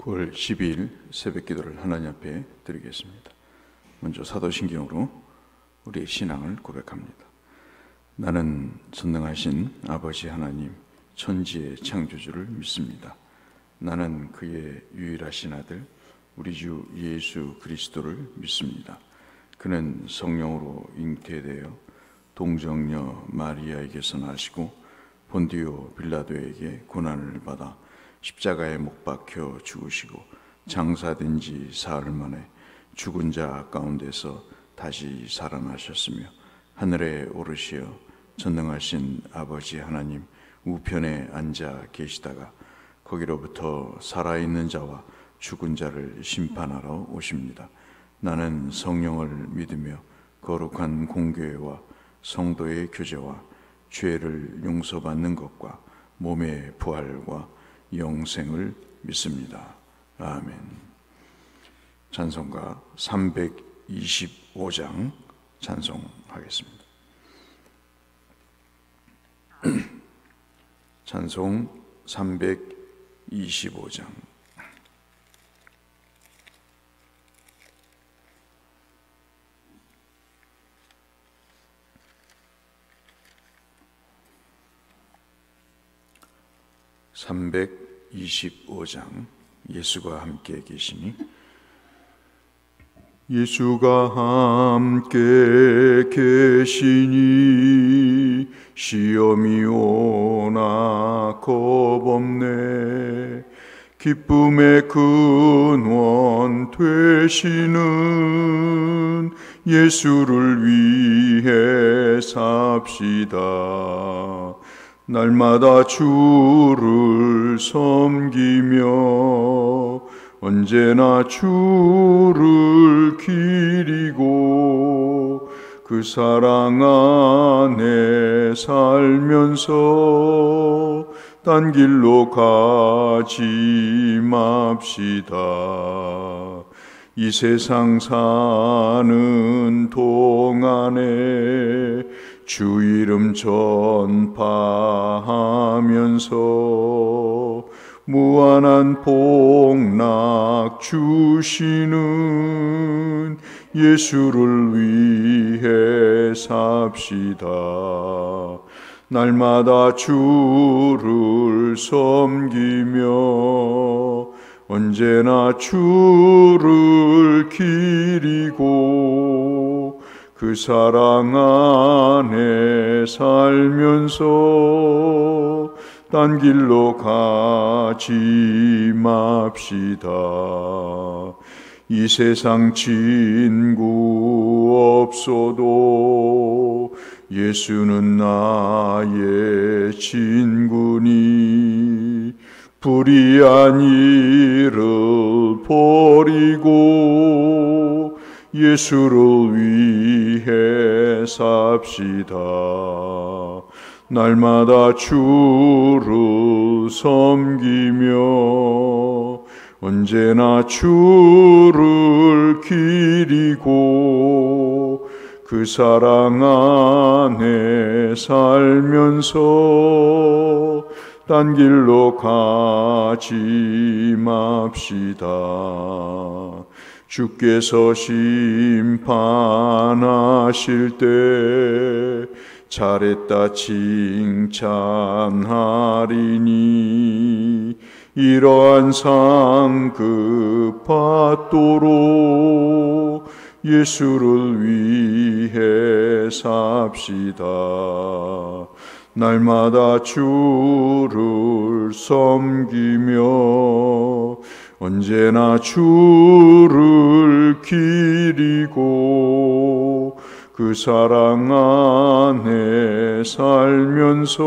9월 12일 새벽 기도를 하나님 앞에 드리겠습니다. 먼저 사도신경으로 우리의 신앙을 고백합니다. 나는 전능하신 아버지 하나님 천지의 창조주를 믿습니다. 나는 그의 유일하신 아들 우리 주 예수 그리스도를 믿습니다. 그는 성령으로 잉태되어 동정녀 마리아에게서 나시고 본디오 빌라도에게 고난을 받아 십자가에 못 박혀 죽으시고 장사된 지 사흘 만에 죽은 자 가운데서 다시 살아나셨으며 하늘에 오르시어 전능하신 아버지 하나님 우편에 앉아 계시다가 거기로부터 살아있는 자와 죽은 자를 심판하러 오십니다. 나는 성령을 믿으며 거룩한 공교회와 성도의 교제와 죄를 용서받는 것과 몸의 부활과 영생을 믿습니다. 아멘. 찬송가 325장 찬송하겠습니다. 찬송 325장. 예수가 함께 계시니 예수가 함께 계시니 시험이 오나 겁없네. 기쁨의 근원 되시는 예수를 위해 삽시다. 날마다 주를 섬기며 언제나 주를 기리고 그 사랑 안에 살면서 딴 길로 가지 맙시다. 이 세상 사는 동안에 주 이름 전파하면서 무한한 복락 주시는 예수를 위해 삽시다. 날마다 주를 섬기며 언제나 주를 기리고 그 사랑 안에 살면서 딴 길로 가지 맙시다. 이 세상 친구 없어도 예수는 나의 친구니 불의한 일을 버리고 예수를 위해 삽시다. 날마다 주를 섬기며 언제나 주를 기리고 그 사랑 안에 살면서 딴 길로 가지 맙시다. 주께서 심판하실 때 잘했다 칭찬하리니 이러한 상급 받도록 예수를 위해 삽시다. 날마다 주를 섬기며 언제나 주를 기리고 그 사랑 안에 살면서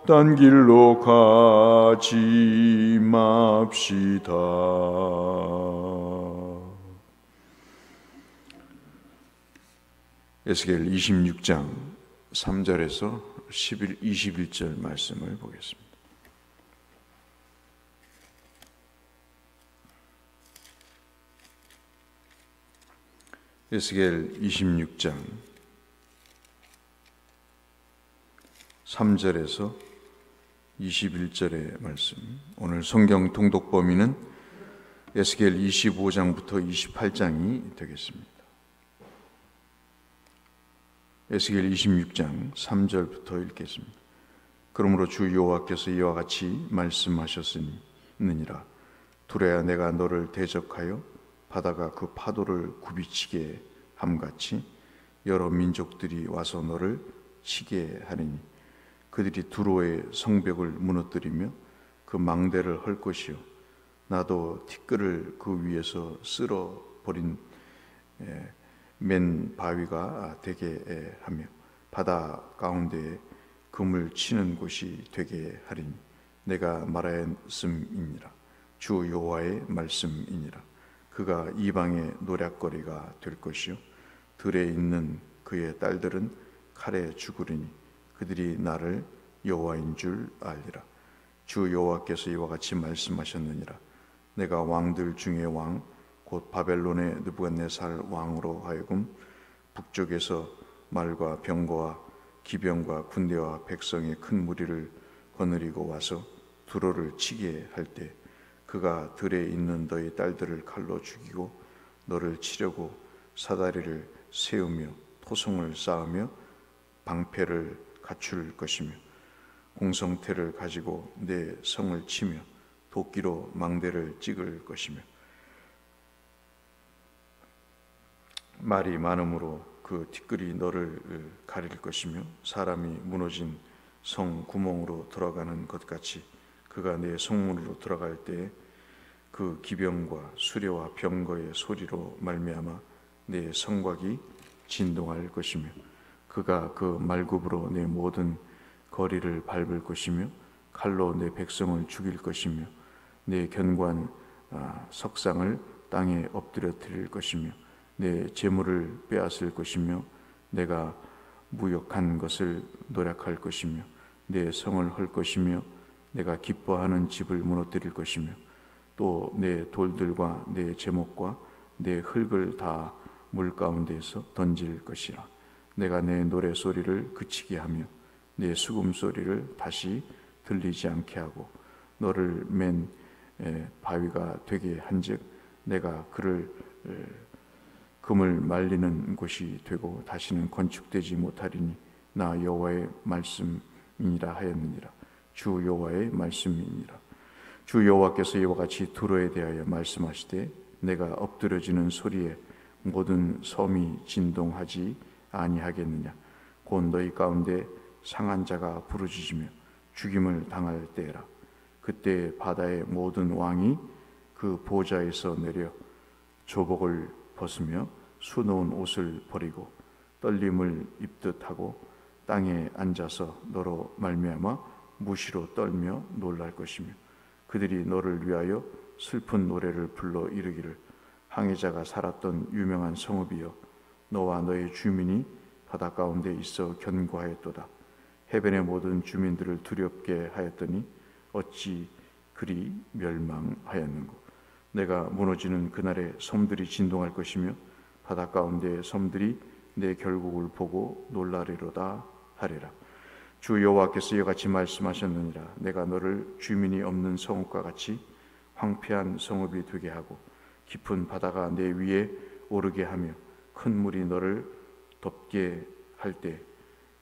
딴 길로 가지 맙시다. 에스겔 26장 3절에서 21절 말씀을 보겠습니다. 에스겔 26장 3절에서 21절의 말씀. 오늘 성경 통독 범위는 에스겔 25장부터 28장이 되겠습니다. 에스겔 26장 3절부터 읽겠습니다. 그러므로 주 여호와께서 이와 같이 말씀하셨느니라. 두레야, 내가 너를 대적하여 바다가 그 파도를 굽이치게 함같이 여러 민족들이 와서 너를 치게 하리니 그들이 두로의 성벽을 무너뜨리며 그 망대를 헐 것이요 나도 티끌을 그 위에서 쓸어 버린 맨 바위가 되게 하며 바다 가운데에 금을 치는 곳이 되게 하리니 내가 말하였음이니라. 주 여호와의 말씀이니라. 그가 이방의 노략거리가 될 것이요 들에 있는 그의 딸들은 칼에 죽으리니 그들이 나를 여호와인 줄 알리라. 주 여호와께서 이와 같이 말씀하셨느니라. 내가 왕들 중에 왕 곧 바벨론의 느부갓네살 왕으로 하여금 북쪽에서 말과 병거와 기병과 군대와 백성의 큰 무리를 거느리고 와서 두로를 치게 할 때 그가 들에 있는 너희 딸들을 칼로 죽이고 너를 치려고 사다리를 세우며 토성을 쌓으며 방패를 갖출 것이며 공성태를 가지고 내 성을 치며 도끼로 망대를 찍을 것이며 말이 많음으로 그 티끌이 너를 가릴 것이며 사람이 무너진 성 구멍으로 들어가는 것 같이 그가 내 성문으로 들어갈 때 그 기병과 수레와 병거의 소리로 말미암아 내 성곽이 진동할 것이며 그가 그 말굽으로 내 모든 거리를 밟을 것이며 칼로 내 백성을 죽일 것이며 내 견고한 석상을 땅에 엎드려뜨릴 것이며 내 재물을 빼앗을 것이며 내가 무역한 것을 노략할 것이며 내 성을 헐 것이며 내가 기뻐하는 집을 무너뜨릴 것이며 또 내 돌들과 내 제목과 내 흙을 다 물 가운데에서 던질 것이라. 내가 내 노래 소리를 그치게 하며 내 수금 소리를 다시 들리지 않게 하고 너를 맨 바위가 되게 한즉 내가 그를 금을 말리는 곳이 되고 다시는 건축되지 못하리니 나 여호와의 말씀이니라 하였느니라. 주 여호와의 말씀이니라. 주 여호와께서 이와 같이 두로에 대하여 말씀하시되 내가 엎드려지는 소리에 모든 섬이 진동하지 아니하겠느냐. 곧 너희 가운데 상한 자가 부르짖으며 죽임을 당할 때라. 그때 바다의 모든 왕이 그 보좌에서 내려 조복을 벗으며 수놓은 옷을 버리고 떨림을 입듯 하고 땅에 앉아서 너로 말미암아 무시로 떨며 놀랄 것이며 그들이 너를 위하여 슬픈 노래를 불러 이르기를 항해자가 살았던 유명한 성읍이여 너와 너의 주민이 바다 가운데 있어 견고하였도다. 해변의 모든 주민들을 두렵게 하였더니 어찌 그리 멸망하였는고. 내가 무너지는 그날에 섬들이 진동할 것이며 바다 가운데 섬들이 내 결국을 보고 놀라리로다 하리라. 주 여호와께서 이와 같이 말씀하셨느니라. 내가 너를 주민이 없는 성읍과 같이 황폐한 성읍이 되게 하고 깊은 바다가 내 위에 오르게 하며 큰 물이 너를 덮게 할 때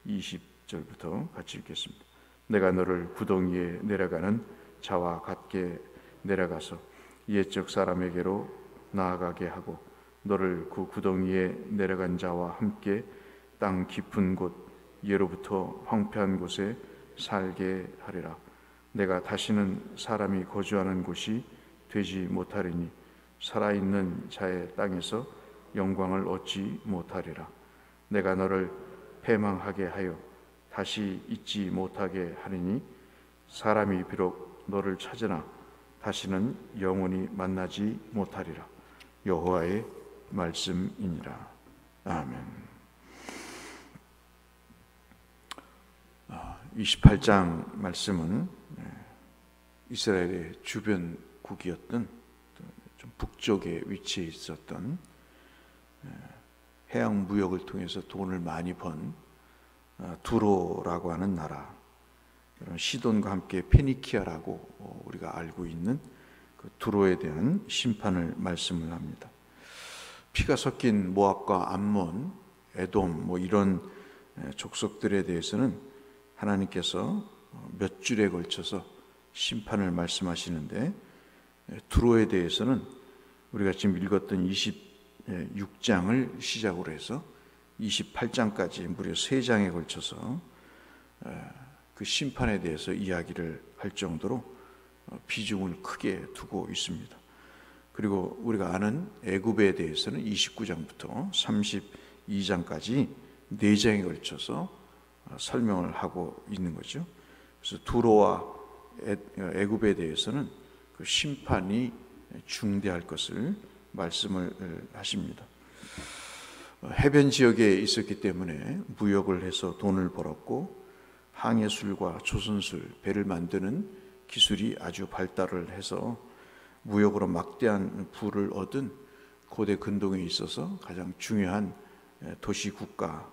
20절부터 같이 읽겠습니다. 내가 너를 구덩이에 내려가는 자와 같게 내려가서 옛적 사람에게로 나아가게 하고 너를 그 구덩이에 내려간 자와 함께 땅 깊은 곳 예로부터 황폐한 곳에 살게 하리라. 내가 다시는 사람이 거주하는 곳이 되지 못하리니 살아있는 자의 땅에서 영광을 얻지 못하리라. 내가 너를 패망하게 하여 다시 잊지 못하게 하리니 사람이 비록 너를 찾으나 다시는 영원히 만나지 못하리라. 여호와의 말씀이니라. 아멘. 28장 말씀은 이스라엘의 주변국이었던 좀 북쪽에 위치해 있었던 해양 무역을 통해서 돈을 많이 번 두로라고 하는 나라, 시돈과 함께 페니키아라고 우리가 알고 있는 그 두로에 대한 심판을 말씀을 합니다. 피가 섞인 모압과 암몬, 에돔 이런 족속들에 대해서는 하나님께서 몇 줄에 걸쳐서 심판을 말씀하시는데, 두로에 대해서는 우리가 지금 읽었던 26장을 시작으로 해서 28장까지 무려 3장에 걸쳐서 그 심판에 대해서 이야기를 할 정도로 비중을 크게 두고 있습니다. 그리고 우리가 아는 애굽에 대해서는 29장부터 32장까지 4장에 걸쳐서 설명을 하고 있는 거죠. 그래서 두로와 애굽에 대해서는 그 심판이 중대할 것을 말씀을 하십니다. 해변 지역에 있었기 때문에 무역을 해서 돈을 벌었고, 항해술과 조선술, 배를 만드는 기술이 아주 발달을 해서 무역으로 막대한 부를 얻은 고대 근동에 있어서 가장 중요한 도시 국가,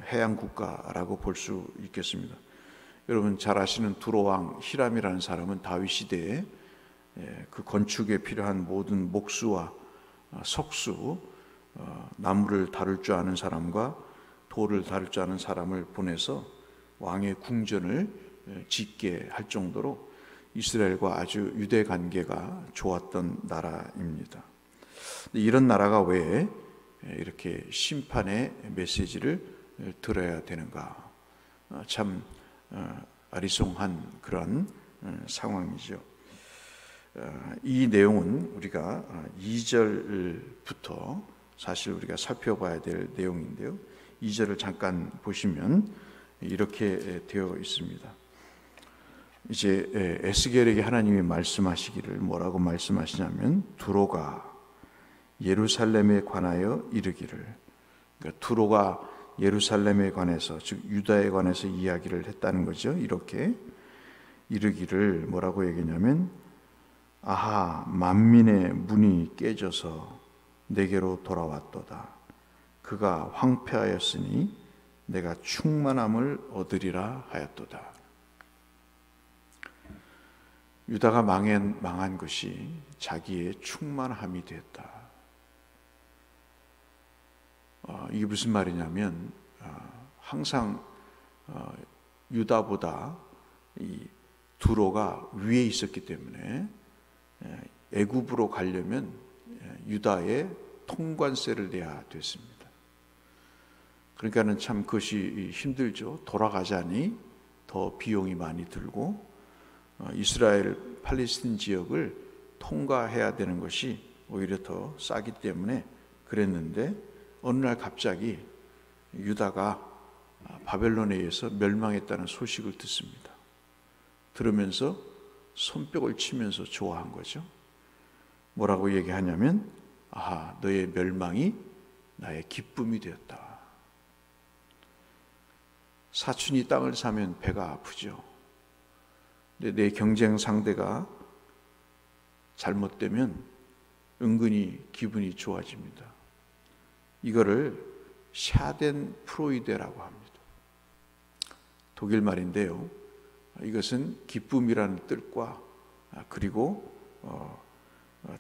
해양 국가라고 볼 수 있겠습니다. 여러분 잘 아시는 두로 왕 히람이라는 사람은 다윗 시대에 그 건축에 필요한 모든 목수와 석수, 나무를 다룰 줄 아는 사람과 돌을 다룰 줄 아는 사람을 보내서 왕의 궁전을 짓게 할 정도로 이스라엘과 아주 유대 관계가 좋았던 나라입니다. 이런 나라가 왜 이렇게 심판의 메시지를 들어야 되는가? 참 아리송한 그런 상황이죠. 이 내용은 우리가 2절부터 사실 우리가 살펴봐야 될 내용인데요. 2절을 잠깐 보시면 이렇게 되어 있습니다. 이제 에스겔에게 하나님이 말씀하시기를 뭐라고 말씀하시냐면, 두로가 예루살렘에 관하여 이르기를, 그러니까 두로가 예루살렘에 관해서, 즉 유다에 관해서 이야기를 했다는 거죠. 이렇게 이르기를 뭐라고 얘기냐면, 아하, 만민의 문이 깨져서 내게로 돌아왔도다. 그가 황폐하였으니 내가 충만함을 얻으리라 하였도다. 유다가 망한 것이 자기의 충만함이 되었다. 이게 무슨 말이냐면, 항상 유다보다 이 두로가 위에 있었기 때문에 애굽으로 가려면 유다에 통관세를 내야 됐습니다. 그러니까는 참 그것이 힘들죠. 돌아가자니 더 비용이 많이 들고, 이스라엘 팔레스틴 지역을 통과해야 되는 것이 오히려 더 싸기 때문에 그랬는데, 어느 날 갑자기 유다가 바벨론에 의해서 멸망했다는 소식을 듣습니다. 들으면서 손뼉을 치면서 좋아한 거죠. 뭐라고 얘기하냐면, 아하, 너의 멸망이 나의 기쁨이 되었다. 사촌이 땅을 사면 배가 아프죠. 근데 내 경쟁 상대가 잘못되면 은근히 기분이 좋아집니다. 이거를 샤덴프로이데라고 합니다. 독일 말인데요. 이것은 기쁨이라는 뜻과 그리고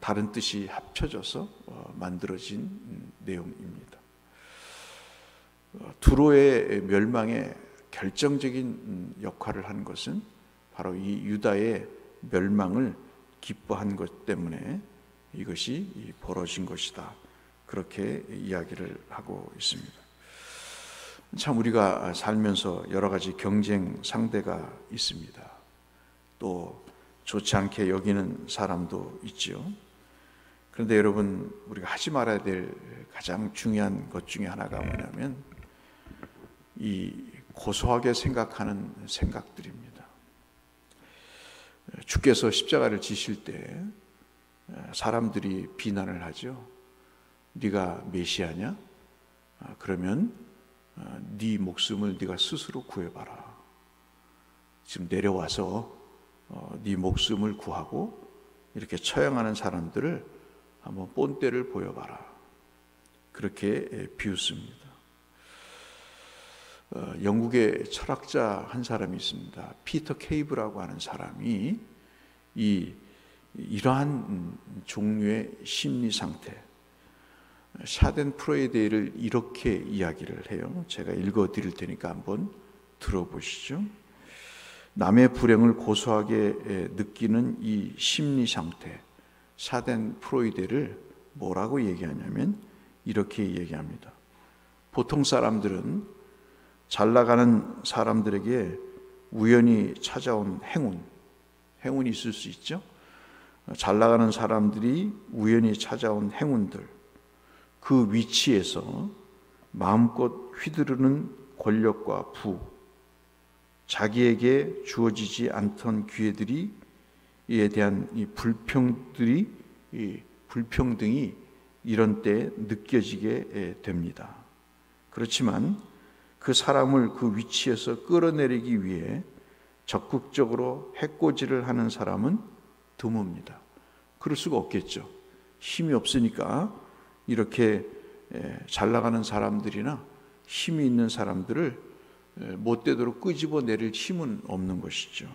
다른 뜻이 합쳐져서 만들어진 내용입니다. 두로의 멸망에 결정적인 역할을 한 것은 바로 이 유다의 멸망을 기뻐한 것 때문에 이것이 벌어진 것이다. 그렇게 이야기를 하고 있습니다. 참 우리가 살면서 여러 가지 경쟁 상대가 있습니다. 또 좋지 않게 여기는 사람도 있지요. 그런데 여러분, 우리가 하지 말아야 될 가장 중요한 것 중에 하나가 뭐냐면, 이 고소하게 생각하는 생각들입니다. 주께서 십자가를 지실 때 사람들이 비난을 하죠. 네가 메시아냐? 그러면 네 목숨을 네가 스스로 구해봐라. 지금 내려와서 네 목숨을 구하고 이렇게 처형하는 사람들을 한번 본때를 보여봐라. 그렇게 비웃습니다. 영국의 철학자 한 사람이 있습니다. 피터 케이브라고 하는 사람이 이러한 종류의 심리 상태, 샤덴프로이데를 이렇게 이야기를 해요. 제가 읽어 드릴 테니까 한번 들어보시죠. 남의 불행을 고소하게 느끼는 이 심리 상태, 샤덴프로이데를 뭐라고 얘기하냐면 이렇게 얘기합니다. 보통 사람들은 잘 나가는 사람들에게 우연히 찾아온 행운이 있을 수 있죠. 잘 나가는 사람들이 우연히 찾아온 행운들, 그 위치에서 마음껏 휘두르는 권력과 부, 자기에게 주어지지 않던 기회들이 이에 대한 이 불평등이 이런 때 느껴지게 됩니다. 그렇지만 그 사람을 그 위치에서 끌어내리기 위해 적극적으로 해코지를 하는 사람은 드뭅니다. 그럴 수가 없겠죠. 힘이 없으니까 이렇게 잘 나가는 사람들이나 힘이 있는 사람들을 못되도록 끄집어내릴 힘은 없는 것이죠.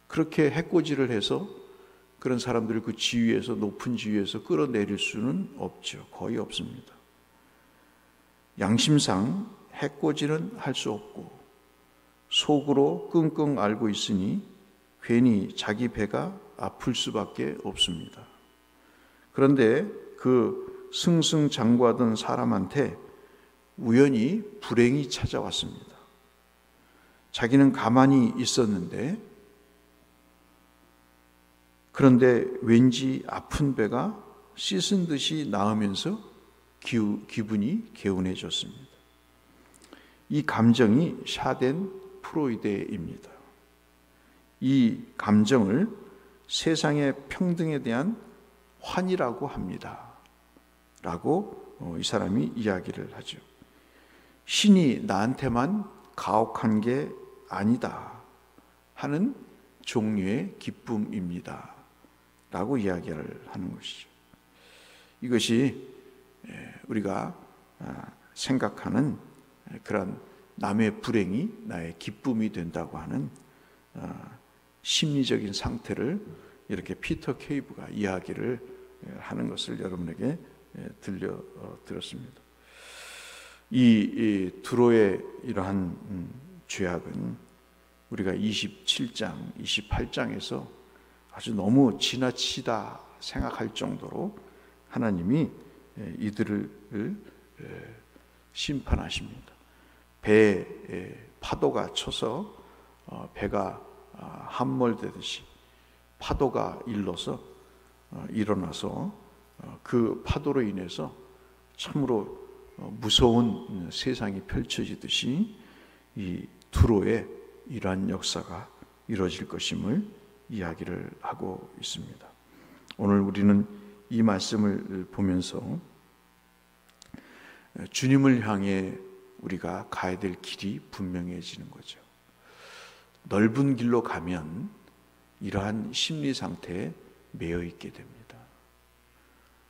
그렇게 해코지를 해서 그런 사람들을 그 지위에서, 높은 지위에서 끌어내릴 수는 없죠. 거의 없습니다. 양심상 해코지는 할 수 없고 속으로 끙끙 앓고 있으니 괜히 자기 배가 아플 수밖에 없습니다. 그런데 그 승승장구하던 사람한테 우연히 불행이 찾아왔습니다. 자기는 가만히 있었는데, 그런데 왠지 아픈 배가 씻은 듯이 나으면서 기분이 개운해졌습니다. 이 감정이 샤덴프로이데입니다. 이 감정을 세상의 평등에 대한 환희라고 합니다. 라고 이 사람이 이야기를 하죠. 신이 나한테만 가혹한 게 아니다 하는 종류의 기쁨입니다. 라고 이야기를 하는 것이죠. 이것이 우리가 생각하는 그런 남의 불행이 나의 기쁨이 된다고 하는 심리적인 상태를 이렇게 피터 케이브가 이야기를 하는 것을 여러분에게 들려드렸습니다. 이 두로의 이러한 죄악은 우리가 27장, 28장에서 아주 너무 지나치다 생각할 정도로 하나님이 이들을 심판하십니다. 배에 파도가 쳐서 배가 함몰되듯이 파도가 일어나서 그 파도로 인해서 참으로 무서운 세상이 펼쳐지듯이 이 두로의 이러한 역사가 이루어질 것임을 이야기를 하고 있습니다. 오늘 우리는 이 말씀을 보면서 주님을 향해 우리가 가야 될 길이 분명해지는 거죠. 넓은 길로 가면 이러한 심리 상태에 매여 있게 됩니다.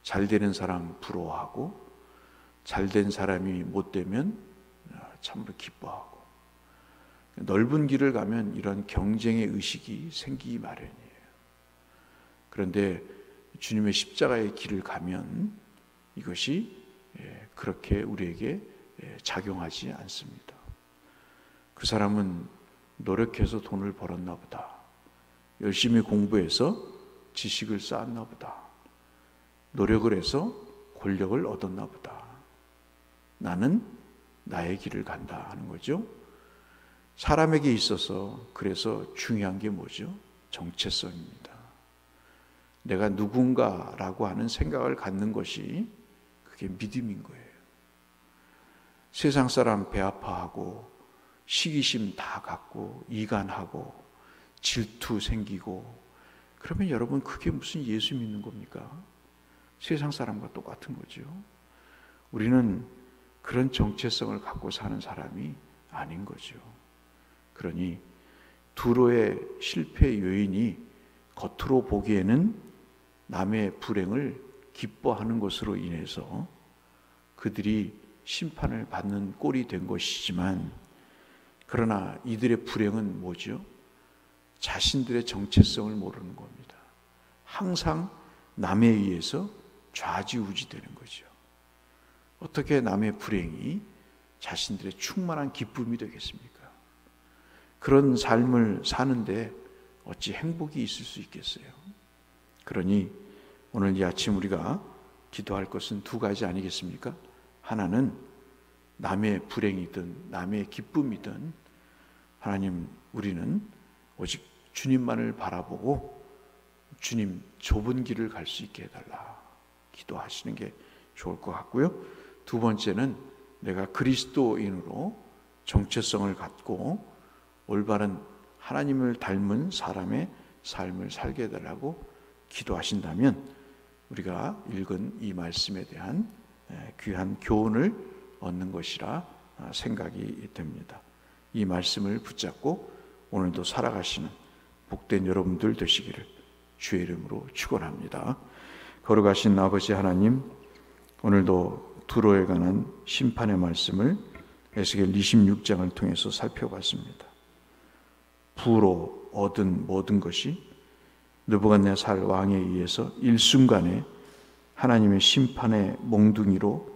잘 되는 사람 부러워하고 잘 된 사람이 못 되면 참으로 기뻐하고, 넓은 길을 가면 이런 경쟁의 의식이 생기기 마련이에요. 그런데 주님의 십자가의 길을 가면 이것이 그렇게 우리에게 작용하지 않습니다. 그 사람은 노력해서 돈을 벌었나 보다. 열심히 공부해서 지식을 쌓았나 보다. 노력을 해서 권력을 얻었나 보다. 나는 나의 길을 간다 하는 거죠. 사람에게 있어서 그래서 중요한 게 뭐죠? 정체성입니다. 내가 누군가라고 하는 생각을 갖는 것이 그게 믿음인 거예요. 세상 사람 배 아파하고 시기심 다 갖고 이간하고 질투 생기고 그러면 여러분 그게 무슨 예수 믿는 겁니까? 세상 사람과 똑같은 거죠. 우리는 그런 정체성을 갖고 사는 사람이 아닌 거죠. 그러니 두로의 실패 요인이 겉으로 보기에는 남의 불행을 기뻐하는 것으로 인해서 그들이 심판을 받는 꼴이 된 것이지만, 그러나 이들의 불행은 뭐죠? 자신들의 정체성을 모르는 겁니다. 항상 남에 의해서 좌지우지되는 거죠. 어떻게 남의 불행이 자신들의 충만한 기쁨이 되겠습니까? 그런 삶을 사는데 어찌 행복이 있을 수 있겠어요? 그러니 오늘 이 아침 우리가 기도할 것은 두 가지 아니겠습니까? 하나는 남의 불행이든 남의 기쁨이든 하나님, 우리는 오직 주님만을 바라보고 주님 좁은 길을 갈 수 있게 해달라 기도하시는 게 좋을 것 같고요. 두 번째는 내가 그리스도인으로 정체성을 갖고 올바른 하나님을 닮은 사람의 삶을 살게 해달라고 기도하신다면 우리가 읽은 이 말씀에 대한 귀한 교훈을 얻는 것이라 생각이 됩니다. 이 말씀을 붙잡고 오늘도 살아가시는 복된 여러분들 되시기를 주의 이름으로 축원합니다. 거룩하신 아버지 하나님, 오늘도 두로에 관한 심판의 말씀을 에스겔 26장을 통해서 살펴봤습니다. 부로 얻은 모든 것이 느부갓네살 왕에 의해서 일순간에 하나님의 심판의 몽둥이로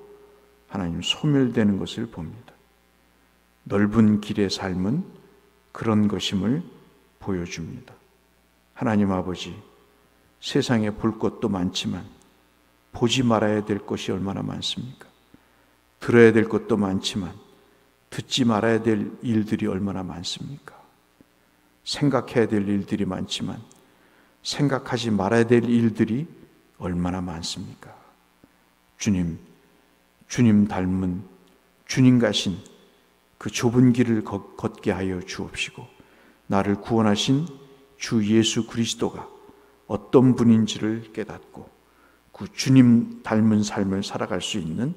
하나님 소멸되는 것을 봅니다. 넓은 길의 삶은 그런 것임을 보여줍니다. 하나님 아버지, 세상에 볼 것도 많지만 보지 말아야 될 것이 얼마나 많습니까? 들어야 될 것도 많지만 듣지 말아야 될 일들이 얼마나 많습니까? 생각해야 될 일들이 많지만 생각하지 말아야 될 일들이 얼마나 많습니까? 주님 닮은 주님 가신 그 좁은 길을 걷게 하여 주옵시고, 나를 구원하신 주 예수 그리스도가 어떤 분인지를 깨닫고 그 주님 닮은 삶을 살아갈 수 있는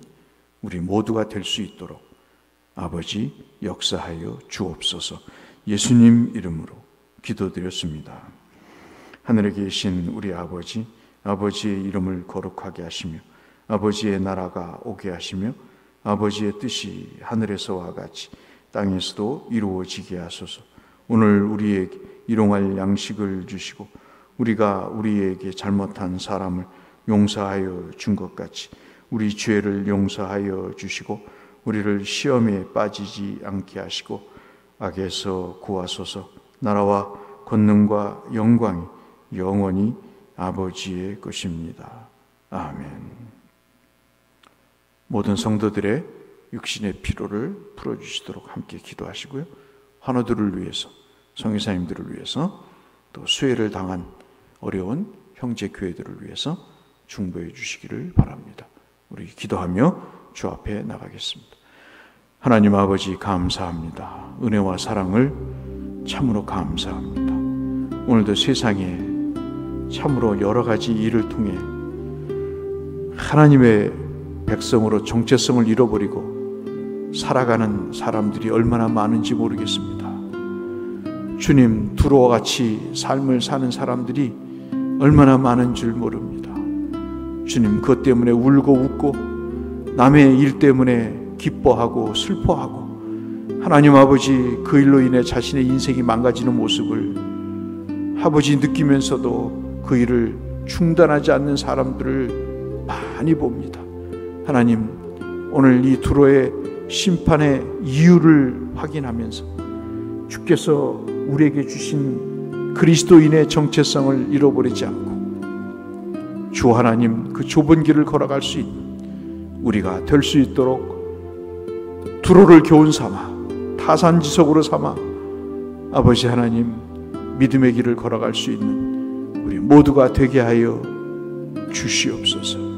우리 모두가 될 수 있도록 아버지 역사하여 주옵소서. 예수님 이름으로 기도드렸습니다. 하늘에 계신 우리 아버지, 아버지의 이름을 거룩하게 하시며 아버지의 나라가 오게 하시며 아버지의 뜻이 하늘에서와 같이 땅에서도 이루어지게 하소서. 오늘 우리에게 일용할 양식을 주시고 우리가 우리에게 잘못한 사람을 용서하여 준 것 같이 우리 죄를 용서하여 주시고 우리를 시험에 빠지지 않게 하시고 악에서 구하소서. 나라와 권능과 영광이 영원히 아버지의 것입니다. 아멘. 모든 성도들의 육신의 피로를 풀어주시도록 함께 기도하시고요. 환우들을 위해서, 성교사님들을 위해서, 또 수혜를 당한 어려운 형제 교회들을 위해서 중보해 주시기를 바랍니다. 우리 기도하며 주 앞에 나가겠습니다. 하나님 아버지, 감사합니다. 은혜와 사랑을 참으로 감사합니다. 오늘도 세상에 참으로 여러 가지 일을 통해 하나님의 백성으로 정체성을 잃어버리고 살아가는 사람들이 얼마나 많은지 모르겠습니다. 주님, 두로와 같이 삶을 사는 사람들이 얼마나 많은 줄 모릅니다. 주님, 그것 때문에 울고 웃고 남의 일 때문에 기뻐하고 슬퍼하고 하나님 아버지, 그 일로 인해 자신의 인생이 망가지는 모습을 아버지 느끼면서도 그 일을 중단하지 않는 사람들을 많이 봅니다. 하나님, 오늘 이 두로의 심판의 이유를 확인하면서 주께서 우리에게 주신 그리스도인의 정체성을 잃어버리지 않고 주 하나님 그 좁은 길을 걸어갈 수 있는 우리가 될 수 있도록 두로를 교훈 삼아 타산지석으로 삼아 아버지 하나님 믿음의 길을 걸어갈 수 있는 우리 모두가 되게 하여 주시옵소서.